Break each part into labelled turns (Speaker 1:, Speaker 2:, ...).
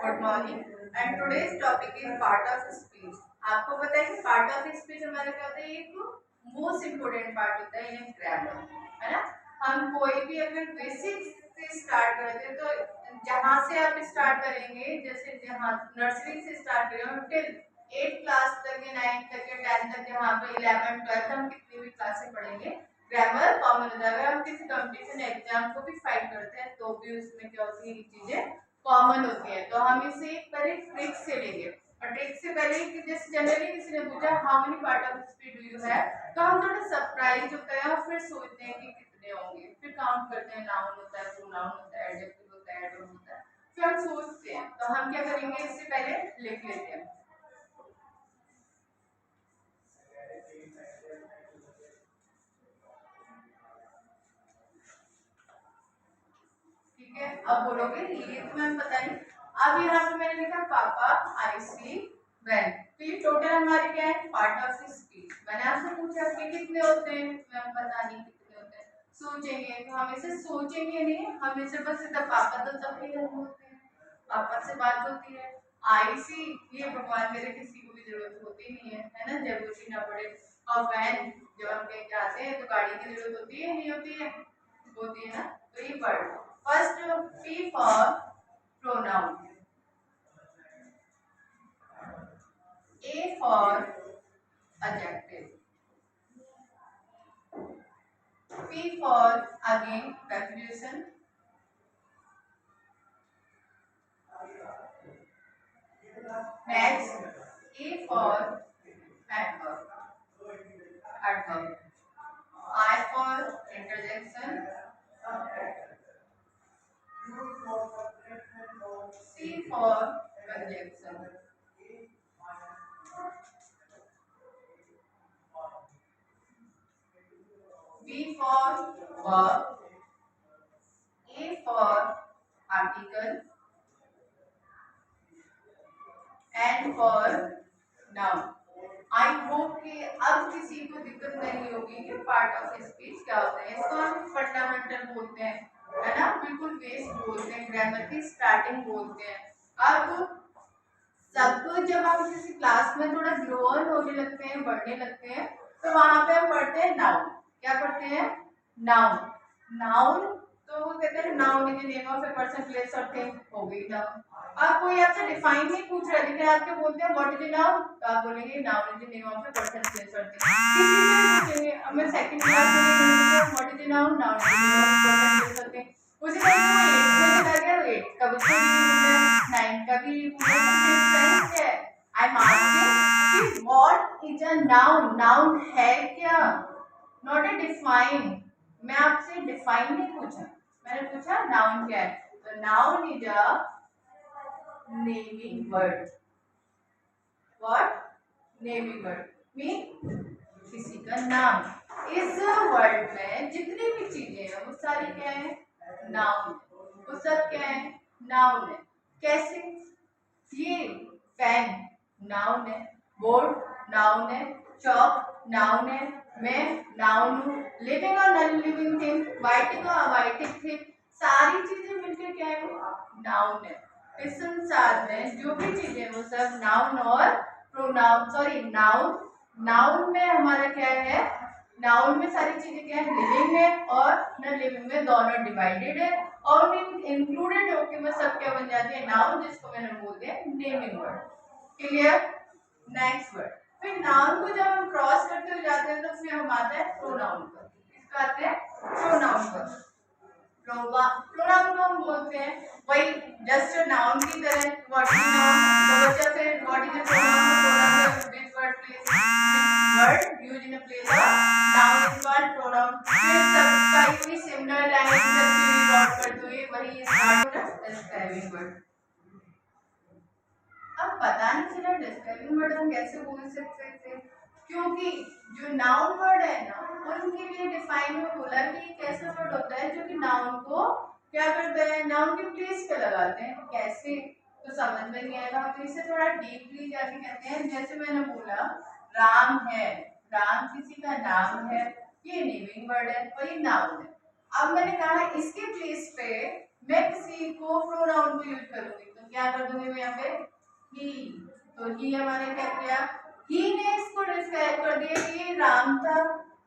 Speaker 1: Good morning and today's topic is part of speech. आपको पता है कि पार्ट ऑफ स्पीच हमारा क्या होता है, एक मोस्ट इम्पोर्टेंट पार्ट होता है इन ग्रामर, है ना। हम कोई भी अगर बेसिक से स्टार्ट करते हैं तो जहाँ से आप स्टार्ट करेंगे, जैसे जहाँ नर्सरी से स्टार्ट करेंगे टिल 8th क्लास तक या 9th तक या 10th तक, जहाँ पे 11th 12th हम कितनी भी क्लासेस पढ़ेंगे, ग्रामर कॉमन होता है। अगर हम किसी कंपटीशन एग्जाम को भी फाइट करते हैं तो भी उसमें क्या होती है, ये चीजें कॉमन होती है। तो हम इसे एक पहले ट्रिक से लेंगे, और ट्रिक से पहले कि जैसे जनरली किसी ने पूछा how many part of speech do you have, तो हम थोड़ा सरप्राइज होते हैं और फिर सोचते हैं कि कितने होंगे, फिर काउंट करते हैं, नाउन होता है, प्रोनाउन होता है, एडजेक्टिव होता है, एडवर्ब होता है, फिर हम सोचते हैं। तो हम क्या करेंगे, इससे पहले लिख लेते हैं। ठीक है, अब बोलोगे ये तो मैम पता नहीं। अब यहाँ पे मैंने लिखा पापा आई सी वैन, तो ये टोटल हमारे क्या है, पार्ट ऑफ स्पीच। मैंने आपसे पूछा कि कितने होते हैं, मैम पता नहीं कितने होते हैं। सोचेंगे तो हम इसे सोचेंगे नहीं, हम इसे बस इतना पापा तो तब ही होते हैं, पापा से बात होती है। आई सी, ये भगवान करे किसी को भी जरूरत होती नहीं है ना, जरूरत ही ना पड़े। और वैन, जब हम कहीं जाते हैं तो गाड़ी की जरूरत होती है, नहीं होती है, होती है ना। तो ये word first, P for pronoun, A for adjective, P for again preposition, next A for adverb, adverb, I for interjection, C for conjunction, V for verb, A for article, N for noun। I hope कि अब किसी को दिक्कत नहीं होगी कि part of speech क्या होता है। इसको हम फंडामेंटल बोलते हैं, है ना, बिल्कुल बेस बोलते हैं, ग्रामर की स्टार्टिंग बोलते हैं। अब सब जब हम किसी क्लास में थोड़ा ग्रोअर होने लगते हैं, बढ़ने लगते हैं, तो वहां पे हम पढ़ते हैं नाउन। क्या पढ़ते हैं, नाउन। नाउन, तो वो कहते हैं noun is the name of a person, place और थिंग, हो गई नाउन। अब कोई आपसे डिफाइन नहीं पूछ रहा है, लेकिन आपके बोलते हैं व्हाट इज नाउन, तो आप बोलेंगे noun is the name of a person, place और थिंग। किसी से भी पूछेंगे, अब मैं सेकंड क्लास में what is noun, noun is the name of a person, place और थिंग। उसी टाइम वो 8 में चला गया, 8 का भी पूछा, 9 का भी पूछा, तो डिफरेंस है। आई एम आस्किंग कि what is a noun, noun है क्या, नॉट ए डिफाइन। मैं आपसे डिफाइन नहीं पूछा, मैंने पूछा नाउन क्या है। तो noun is a naming word. What, naming word mean किसी का नाम। इस वर्ड में जितनी भी चीजें हैं वो सारी क्या है, नाउन। वो सब क्या है, नाउन है। कैसे, ये पेन नाउन है, बोर्ड नाउन है, चौक नाउन है, मैं नाउन हूँ, लिविंग और नॉन लिविंग थिंग, वाइटिंग और अवाइटिंग थिंग, सारी चीजें मिलकर क्या है, नाउन है। इस संसार में जो भी चीजें वो सब नाउन और प्रोनाउन, सॉरी नाउन, नाउन में हमारा क्या है, नाउन में सारी चीजें क्या है, लिविंग है और नॉन लिविंग में, दोनों डिवाइडेड है, और इंक्लूडेड होके वो सब क्या बन जाती है, नाउन, जिसको मैंने बोल दिया naming word. Clear, next word. फिर नाउन को जब हम क्रॉस करते हुए जाते हैं तो फिर हम आते हैं प्रोनाउन पर। इसका आते हैं प्रोनाउन पर। प्रोनाउन को हम बोलते हैं वही जस्ट नाउन की तरह, व्हाट इज नाउन, तो बच्चा फिर what is pronoun, pronoun which word place, word used in a place of noun is called pronoun. फिर सबका ही सिमिलर लैंग्वेज से ड्रॉट करते हुए वही स्टार्ट होता है डिस्क्राइबिंग वर्ड। अब पता नहीं चला डिस्क्राइबिंग वर्ड हम कैसे बोल सकते थे, क्योंकि जो नाउन वर्ड है ना, उनके लिए डिफाइन में बोला कि एक ऐसा वर्ड होता है जो कि नाउन को क्या करता है, नाउन के प्लेस पे लगाते हैं। कैसे, तो समझ में नहीं आएगा, हम इसे थोड़ा डीपली जाके कहते हैं। जैसे मैंने बोला राम है, राम किसी का नाम है, ये नेमिंग वर्ड है और ये नाउन है। अब मैंने कहा इसके प्लेस पे मैं किसी को प्रोनाउन को यूज करूंगी तो क्या कर दूंगी मैं यहाँ पे ही। तो ही हमारे क्या किया, ही ने इसको डिस्क्राइब कर दिया कि ये राम था,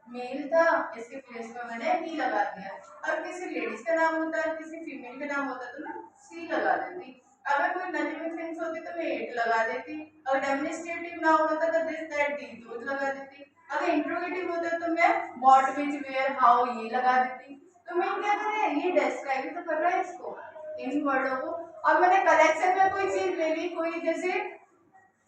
Speaker 1: मेल था, इसके प्लेस में मैंने ही लगा दिया। और किसी लेडीज का नाम होता है, किसी फीमेल का नाम होता तो मैं सी लगा देती। अगर कोई नॉन लिविंग थिंग्स होती तो मैं इट लगा देती। अगर डेमोन्स्ट्रेटिव नाउन होता तो दिस दैट दीस दोज लगा देती। अगर इंट्रोगेटिव होता तो मैं व्हाट व्हिच वेयर हाउ ये लगा देती। तो मैं क्या कर रहा है, ये डिस्क्राइब तो कर रहा है इसको, इन वर्डों को। अब मैंने कलेक्शन में कोई चीज ले ली, कोई जैसे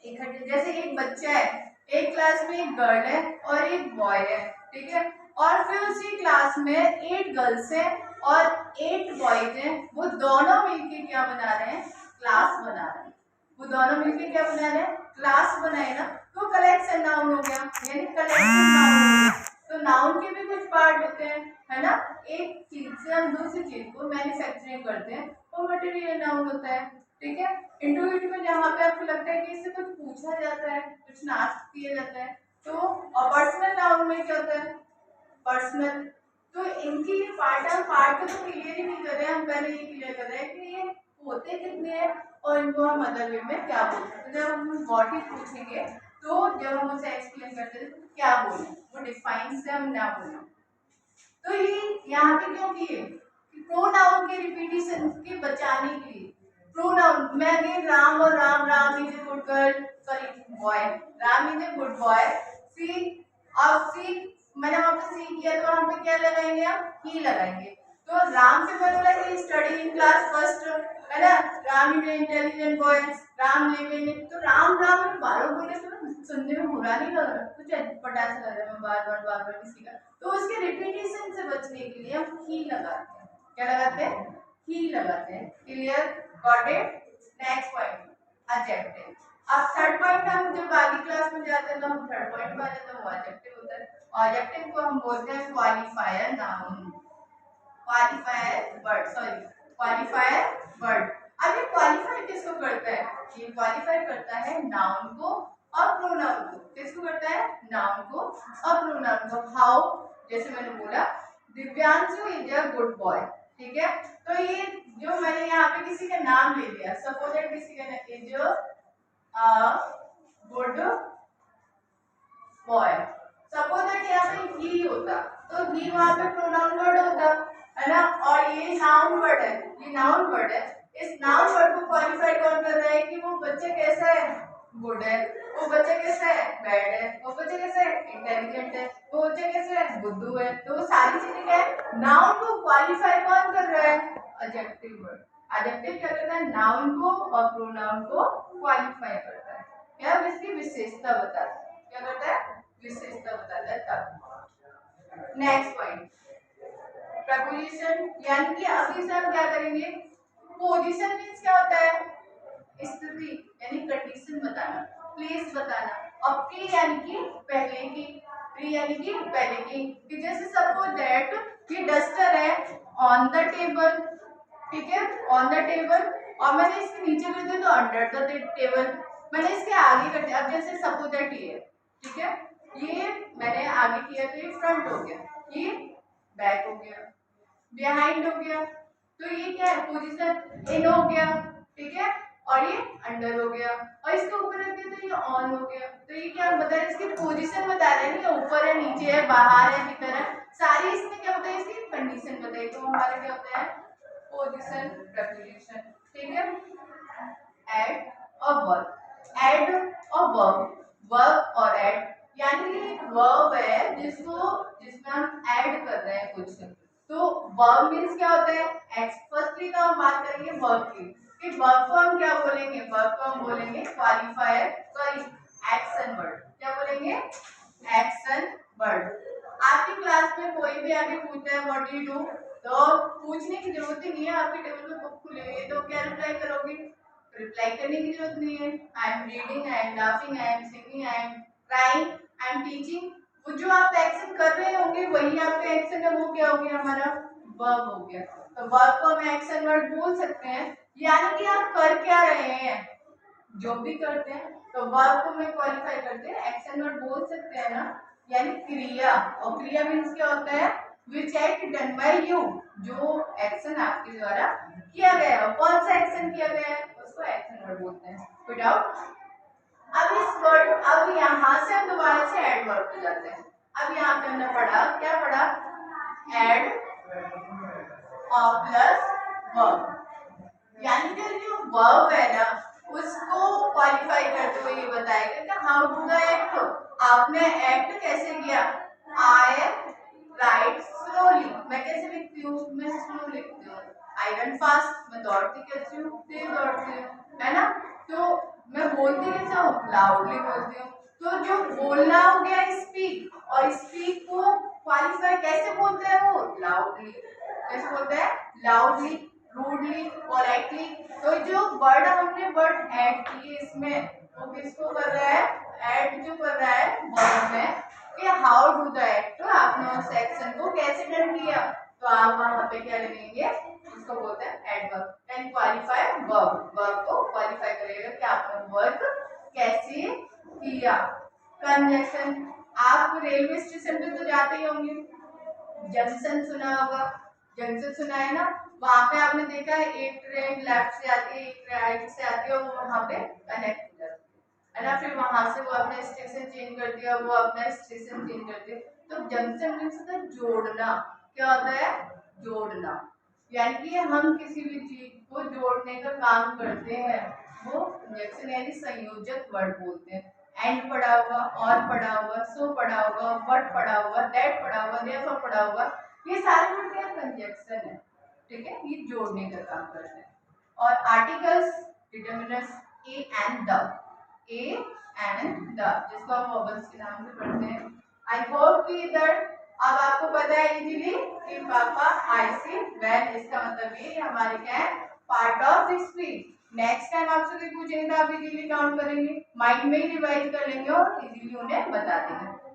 Speaker 1: जैसे एक बच्चा है, एक क्लास में एक गर्ल है और एक बॉय है, ठीक है। और फिर उसी क्लास में 8 गर्ल्स हैं और 8 बॉयज हैं। वो दोनों मिलके क्या बना रहे हैं, क्लास बना रहे हैं। वो दोनों मिलके क्या बना रहे हैं, क्लास बनाए ना। तो कलेक्शन नाउन हो गया, यानी कलेक्टिव नाउन हो गया। तो नाउन के भी कुछ पार्ट होते हैं, है ना। एक चीज से हम दूसरी चीज को मैन्युफैक्चरिंग करते हैं, वो मटेरियल नाउन होता है, ठीक है। इंटरव्यू में जहाँ पे आपको लगता है कि इससे कुछ पूछा जाता है, कुछ आस्क किया जाता है, तो और पर्सनल नाउन में क्या होता है, पर्सनल। तो इनकी पार्ट को तो क्लियर ही नहीं कर रहे हैं, हम पहले ये क्लियर कर रहे हैं कि ये होते कितने हैं और इनको हम अदर वे में क्या बोल सकते हैं। जब हम व्हाट ही पूछेंगे तो जब हम उसे एक्सप्लेन करते हैं तो क्या बोलें, वो डिफाइन से हम ना बोलें। तो ये यहाँ पे क्यों किए, प्रोनाउन के रिपीटिशन के बचाने के लिए। प्रोनाउन मैं अगेन राम और Ram is a good girl, sorry boy, Ram is a good boy. See, अब सी मैंने वहां पे सी किया तो वहां पे क्या लगाएंगे, आप ही लगाएंगे। तो राम से मैंने बोला कि स्टडी इन क्लास फर्स्ट, है ना। Ram is A intelligent boy, Ram live in, तो राम में बार बोले तो सुनने में बुरा नहीं लग रहा, कुछ अटपटा सा लग रहा है, मैं बार बार किसी का। तो उसके रिपीटिशन से बचने के लिए हम ही लगाते हैं, क्या लगाते हैं, ही लगाते हैं। Clear, got it. Next point, adjective. अब थर्ड पॉइंट हम जब आगे क्लास में जाते हैं तो हम थर्ड पॉइंट में आ जाते हैं, वो एडजेक्टिव होता है। एडजेक्टिव को हम बोलते हैं qualifier noun, qualifier word, sorry qualifier word. अब ये क्वालिफाई किसको करता है, ये क्वालिफाई करता है नाउन को और प्रोनाउन को। किसको करता है, नाउन को और प्रोनाउन को। हाउ, जैसे मैंने बोला Divyanshu is a good boy, ठीक है। तो ये जो मैंने यहाँ पे किसी का नाम ले लिया, सपोज दैट किसी का is a good boy, suppose that यहाँ पे ही होता तो ही वहां पे प्रोनाउन वर्ड होता, है ना। और ये नाउन वर्ड है, ये नाउन वर्ड है। इस नाउन वर्ड को क्वालिफाई कौन कर रहा है कि वो बच्चा कैसा है, गुड है, वो बच्चा कैसा है, बैड है, वो बच्चा कैसा है, इंटेलिजेंट है, वो बच्चा कैसा है, बुद्धू है। तो वो सारी चीजें क्या है, नाउन को क्वालिफाई कौन कर रहा है, एडजेक्टिव वर्ड। एडजेक्टिव क्या करता है, नाउन को और प्रोनाउन को क्वालिफाई करता है, या इसकी विशेषता बताता है, क्या करता है, विशेषता बताता है तब। नेक्स्ट पॉइंट, प्रपोजिशन, यानी कि अभी से हम क्या करेंगे, पोजीशन मींस क्या होता है, स्थिति यानी कंडीशन बताना, प्लेस बताना। और प्री यानी कि पहले की, प्री यानी कि पहले की। कि जैसे सपोज दैट ये डस्टर है ऑन द टेबल, ठीक है, ऑन द टेबल। और मैंने इसके नीचे कर दिया तो अंडर द टेबल, मैंने इसके आगे कर दिया। अब जैसे सपोज दैट ये, ठीक है, ये मैंने आगे किया तो ये फ्रंट हो गया, ये बैक हो गया, बिहाइंड हो गया। तो ये क्या है, पोजीशन इन हो गया, ठीक है, और ये अंडर हो गया। और इसके ऊपर रख दिया तो ये ऑन हो गया। तो ये क्या बता रहे हैं, इसकी पोजीशन बता रहे हैं, नहीं ऊपर है, नीचे है, बाहर है, भीतर है, सारी इसमें क्या होता है, इसकी कंडीशन बताइए। तो हमारा क्या होता है, पोजीशन प्रपोजिशन, ठीक है। ऐड और वर्ब, ऐड और वर्ब, वर्ब और ऐड, यानी कि वर्ब है जिसमें हम ऐड कर रहे हैं कुछ। तो वर्ब मींस क्या होता है, एक्स। फर्स्टली तो हम बात करेंगे वर्ब की, कि वर्ब को हम क्या बोलेंगे, वर्ब को हम बोलेंगे क्वालिफायर, सॉरी एक्शन वर्ड। क्या बोलेंगे, एक्शन वर्ड। आपकी क्लास में कोई भी आके पूछता है व्हाट डू यू डू, तो पूछने की जरूरत ही नहीं है, आपके टेबल पे बुक खुली हुई है, तो क्या रिप्लाई करोगे, रिप्लाई करने की जरूरत नहीं है। I am reading, I am laughing, I am singing, I am crying, I am teaching. वो जो आप एक्शन कर रहे होंगे वही आपका एक्शन है, वो क्या हो गया, हमारा वर्ब हो गया। तो वर्ब को हम एक्शन वर्ड बोल सकते हैं, यानी कि आप कर क्या रहे हैं, जो भी करते हैं। तो वर्ब को मैं क्वालिफाई करते हैं, एक्शन वर्ड बोल सकते हैं ना, यानी क्रिया। और क्रिया मीन्स क्या होता है, which act done by you, जो एक्शन आपके द्वारा किया गया है, कौन सा एक्शन किया गया है उसको एक्शन वर्ड बोलते हैं। विदाउट, अब इस वर्ड, अब यहाँ से हम दोबारा से एडवर्ब पे जाते हैं। अब यहाँ पे हमने पढ़ा, क्या पढ़ा, एड प्लस वर्ब, यानी कि जो वर्ब है ना उसको क्वालिफाई करते हुए ये बताएगा कि हाउ टू द एक्ट, आपने एक्ट कैसे किया। आई राइट स्लोली, मैं कैसे लिखती हूँ, मैं स्लो लिखती हूँ। आई रन फास्ट, मैं दौड़ती कैसे हूँ, तेज दौड़ती हूँ, है ना। तो मैं बोलती कैसे हूँ, लाउडली बोलती हूँ। तो जो बोलना हो गया स्पीक, और स्पीक को क्वालिफाई कैसे बोलते हैं वो, लाउडली, कैसे बोलते हैं, लाउडली, रूडली, पोलाइटली। तो जो वर्ड हमने वर्ड ऐड किए इसमें, वो किसको कर रहा है, ऐड जो कर रहा है वर्ड में, कि हाउ डू द एक्ट, आपने उस एक्शन को कैसे डन किया। तो आप वहां पे क्या लिखेंगे, उसको बोलते हैं adverb, can qualify verb, verb को क्वालिफाई करेगा कि आपने वर्क कैसे किया। कंजक्शन, आप रेलवे स्टेशन पे तो जाते ही होंगे, जंक्शन सुना होगा, जंक्शन सुना है ना, वहां पे आपने देखा है एक ट्रेन लेफ्ट से आती है, एक राइट से आती है, वो वहां पे कनेक्ट हो जाती है ना, फिर वहां से वो अपना स्टेशन चेंज कर दिया, वो अपना स्टेशन चेंज कर दिया। तो जंक्शन मीन्स होता है जोड़ना, क्या होता है, जोड़ना, यानी कि हम किसी भी चीज को जोड़ने का काम करते हैं, वो जंक्शन यानी संयोजक वर्ड बोलते हैं। एंड पढ़ा होगा, और पढ़ा होगा, सो पढ़ा होगा, बट पढ़ा होगा, दैट पढ़ा होगा, देयरफॉर पढ़ा होगा, ये सारे वर्ड क्या कंजक्शन है, ठीक है, ये जोड़ने का काम करते हैं। और articles, determiners A and the, A and the, जिसको हम वर्बल्स के नाम से पढ़ते हैं। आई होप कि इधर अब आपको पता है इजीली कि पापा आई सी व्हेन, इसका मतलब ये हमारे क्या है, part of speech. Next time आपसे कोई पूछेगा तो आप इजीली काउंट करेंगे, माइंड में ही रिवाइज कर लेंगे और इजीली उन्हें बता देंगे।